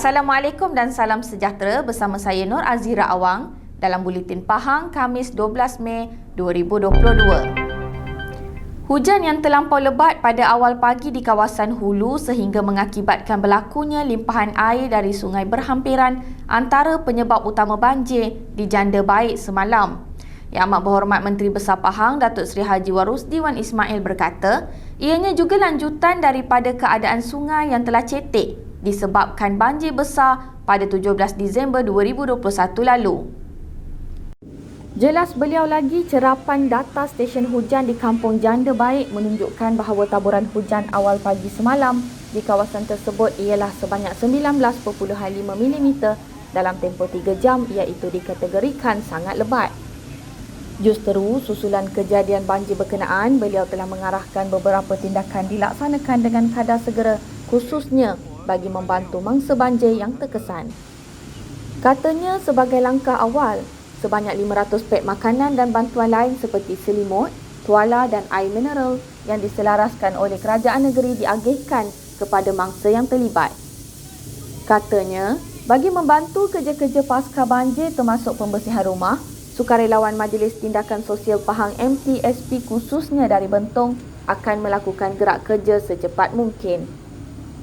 Assalamualaikum dan salam sejahtera bersama saya Nur Azira Awang dalam Buletin Pahang Khamis 12 Mei 2022. Hujan yang terlampau lebat pada awal pagi di kawasan Hulu sehingga mengakibatkan berlakunya limpahan air dari sungai berhampiran antara penyebab utama banjir di Janda Baik semalam. Yang Amat Berhormat Menteri Besar Pahang Datuk Seri Haji Warusdi Wan Ismail berkata, ianya juga lanjutan daripada keadaan sungai yang telah cetek disebabkan banjir besar pada 17 Disember 2021 lalu. Jelas beliau lagi, cerapan data stesen hujan di Kampung Janda Baik menunjukkan bahawa taburan hujan awal pagi semalam di kawasan tersebut ialah sebanyak 19.5 mm dalam tempoh 3 jam, iaitu dikategorikan sangat lebat. Justeru susulan kejadian banjir berkenaan, beliau telah mengarahkan beberapa tindakan dilaksanakan dengan kadar segera, khususnya bagi membantu mangsa banjir yang terkesan. Katanya sebagai langkah awal, sebanyak 500 pek makanan dan bantuan lain seperti selimut, tuala dan air mineral yang diselaraskan oleh kerajaan negeri diagihkan kepada mangsa yang terlibat. Katanya, bagi membantu kerja-kerja pasca banjir termasuk pembersihan rumah, sukarelawan Majlis Tindakan Sosial Pahang MTSP khususnya dari Bentong akan melakukan gerak kerja secepat mungkin.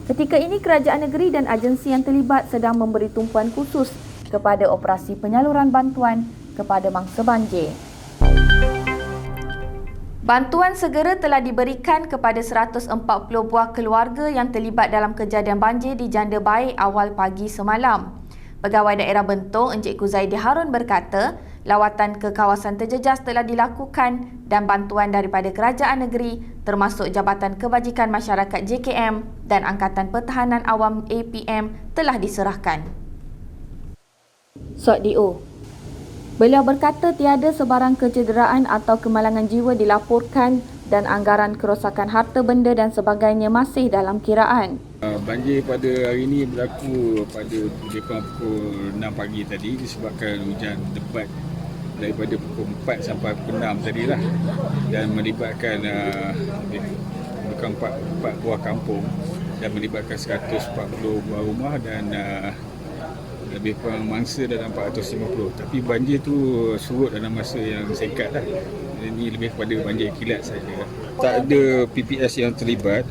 Ketika ini, kerajaan negeri dan agensi yang terlibat sedang memberi tumpuan khusus kepada operasi penyaluran bantuan kepada mangsa banjir. Bantuan segera telah diberikan kepada 140 buah keluarga yang terlibat dalam kejadian banjir di Janda Baik awal pagi semalam. Pegawai Daerah Bentong Encik Kuzaidi Harun berkata, lawatan ke kawasan terjejas telah dilakukan dan bantuan daripada kerajaan negeri termasuk Jabatan Kebajikan Masyarakat JKM dan Angkatan Pertahanan Awam APM telah diserahkan. Sokdio. Beliau berkata tiada sebarang kecederaan atau kemalangan jiwa dilaporkan dan anggaran kerosakan harta benda dan sebagainya masih dalam kiraan. Banjir pada hari ini berlaku pada pukul 6 pagi tadi disebabkan hujan lebat daripada pukul 4 sampai pukul 6 tadilah, dan melibatkan bukan 4 buah kampung dan melibatkan 140 buah rumah dan lebih kurang mangsa dalam 450. Tapi banjir tu surut dalam masa yang singkat lah. Ini lebih kepada banjir kilat saja. Tak ada PPS yang terlibat.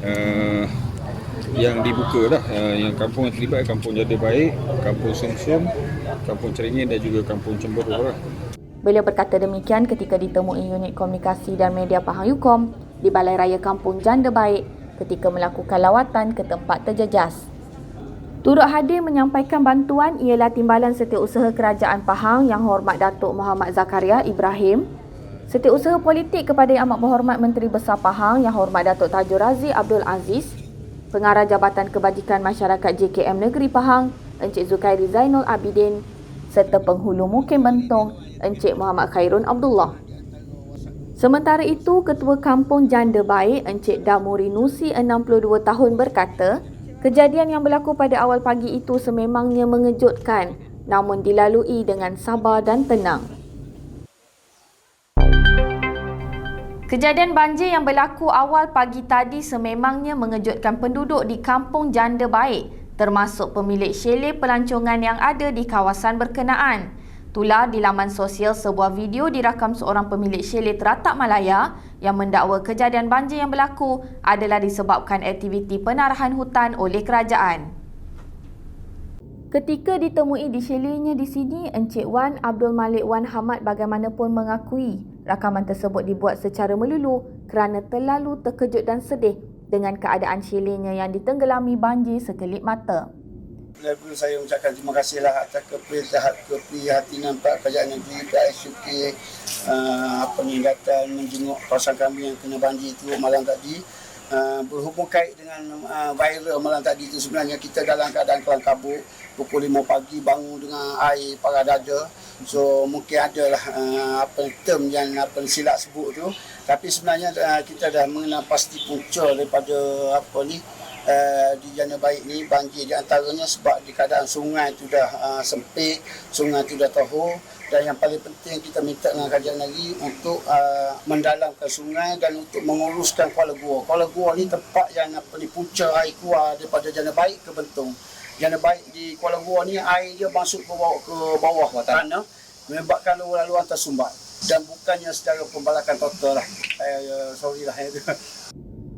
Yang dibuka lah, yang kampung yang terlibat Kampung Janda Baik, Kampung Sumsum, Kampung Ceringin dan juga Kampung Cemberut lah. Beliau berkata demikian ketika ditemui Unit Komunikasi dan Media Pahang Yukom di Balai Raya Kampung Janda Baik ketika melakukan lawatan ke tempat terjejas. Turut hadir menyampaikan bantuan ialah Timbalan Setiausaha Kerajaan Pahang Yang Hormat Datuk Muhammad Zakaria Ibrahim, Setiausaha Politik kepada Yang Amat Berhormat Menteri Besar Pahang Yang Hormat Datuk Tajur Razif Abdul Aziz, Pengarah Jabatan Kebajikan Masyarakat JKM Negeri Pahang Encik Zukairi Zainul Abidin serta Penghulu Mukim Bentong Encik Muhammad Khairun Abdullah. Sementara itu, Ketua Kampung Janda Baik Encik Damuri Nusi 62 tahun berkata, kejadian yang berlaku pada awal pagi itu sememangnya mengejutkan namun dilalui dengan sabar dan tenang. Kejadian banjir yang berlaku awal pagi tadi sememangnya mengejutkan penduduk di Kampung Janda Baik, termasuk pemilik chalet pelancongan yang ada di kawasan berkenaan. Tular di laman sosial sebuah video dirakam seorang pemilik chalet Teratak Malaya yang mendakwa kejadian banjir yang berlaku adalah disebabkan aktiviti penarahan hutan oleh kerajaan. Ketika ditemui di chaletnya di sini, Encik Wan Abdul Malik Wan Hamad bagaimanapun mengakui rakaman tersebut dibuat secara melulu kerana terlalu terkejut dan sedih dengan keadaan chaletnya yang ditenggelami banjir sekelip mata. Lalu saya ucapkan terima kasihlah atas keprihatinan Pak Kerajaan Negeri PSUK datang menjenguk kawasan kami yang kena banjir itu malam tadi. Berhubung kait dengan viral malam tadi itu, sebenarnya kita dalam keadaan kelam kabut. Pukul 5 pagi bangun dengan air para dada. So mungkin adalah term yang silap sebut tu. Tapi sebenarnya kita dah mengenal pasti punca daripada di Janda Baik ni banjir, di antaranya sebab di keadaan sungai tu dah sempit, sungai tu dah tahu, dan yang paling penting kita minta dengan kerajaan negeri untuk mendalamkan sungai dan untuk menguruskan Kuala Gua. Kuala Gua ni tempat yang punca air keluar daripada Janda Baik ke Bentong. Janda baik di Kuala Luar ni air dia masuk ke bawah tanah menyebabkan laluan tersumbat dan bukannya secara pembalakan total lah. Sorry lah itu.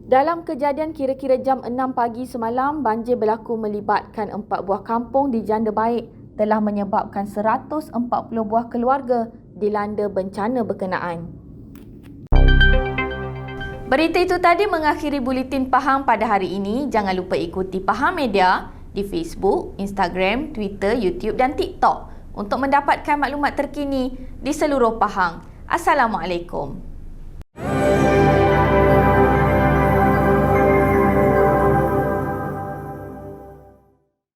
Dalam kejadian kira-kira jam 6 pagi semalam, banjir berlaku melibatkan 4 buah kampung di Janda Baik telah menyebabkan 140 buah keluarga dilanda bencana berkenaan. Berita itu tadi mengakhiri buletin Pahang pada hari ini. Jangan lupa ikuti Pahang Media di Facebook, Instagram, Twitter, YouTube dan TikTok untuk mendapatkan maklumat terkini di seluruh Pahang. Assalamualaikum.